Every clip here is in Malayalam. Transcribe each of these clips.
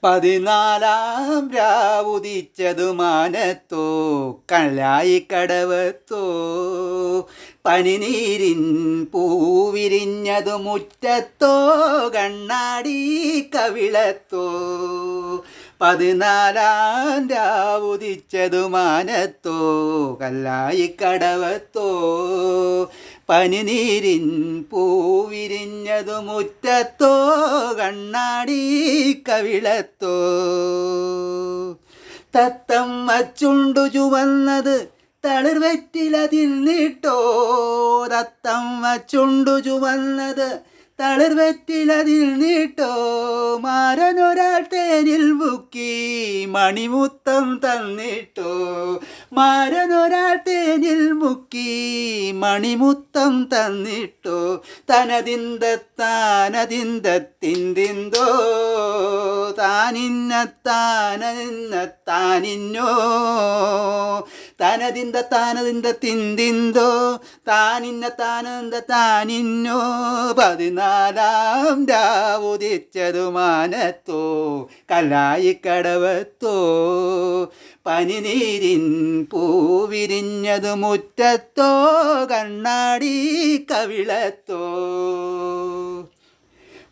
14 രാവുദിച്ചതു മാനത്തോ കല്ലായി കടവത്തോ പനിനീരിൻ പൂവിരിഞ്ഞതു മുറ്റത്തോ കണ്ണാടി കവിളത്തോ 14 രാവുദിച്ചതു മാനത്തോ കല്ലായി കടവത്തോ പനിനീരിൻ പൂവിരിഞ്ഞതു മുറ്റത്തോ കണ്ണാടി കവിളത്തോ തത്തമ്മ ചുണ്ടു ചുവന്നത് തളിർവെറ്റില തിന്നിട്ടോ തത്തമ്മ ചുണ്ടു ചുവന്നത് തളിർവെറ്റില തിന്നിട്ടോ മാരനൊരാൾ തേനിൽ മുക്കി മണിമുത്തം തന്നിട്ടോ മാരനൊരാൾ തേനിൽ മുക്കി മണിമുത്തം തന്നിട്ടോ തനതിന്തത്താനതിന്തത്തിന്തിന്തോ താനിന്നത്താനിന്നോ താനതിന്തത്താനതിന്തത്തിന്തിന്തോ താനിന്നത്താനന്ദത്താനിന്നോ 14 രാവുദിച്ചതു മാനത്തോ കല്ലായി കടവത്തോ പനിനീരിൻ പൂവിരിഞ്ഞതു മുറ്റത്തോ കണ്ണാടി കവിളത്തോ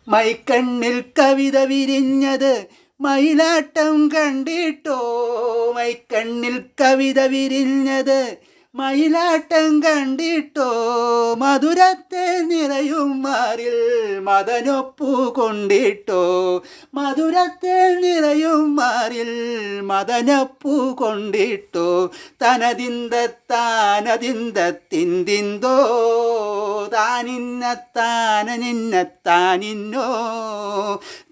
മൈക്കണ്ണിൽ കവിത വിരിഞ്ഞത് മയിലാട്ടം കണ്ടിട്ടോ മൈക്കണ്ണിൽ കവിത വിരിഞ്ഞത് മയിലാട്ടം കണ്ടിട്ടോ മധുരത്തെ നിറയും മാറിൽ മദനൊപ്പു കൊണ്ടിട്ടോ മധുരത്തെ നിറയും മാറിൽ മദനൊപ്പു കൊണ്ടിട്ടോ തനതിന്തത്താനതിന്തത്തിന്തിന്തോ താനിന്നത്താനിന്നോ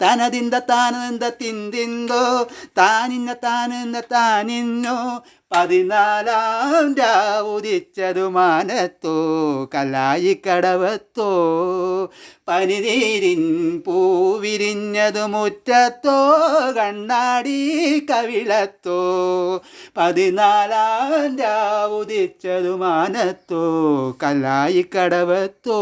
തനതിന്തത്താനന്ദത്തിന്തിന്തോ താനിന്നത്താനന്ദത്താനിന്നോ 14 രാവുദിച്ചതു മാനത്തോ കല്ലായി കടവത്തോ പനിനീരിൻ പൂവിരിഞ്ഞതു മുറ്റത്തോ കണ്ണാടി കവിളത്തോ 14 രാവുദിച്ചതു മാനത്തോ കല്ലായി കടവത്തോ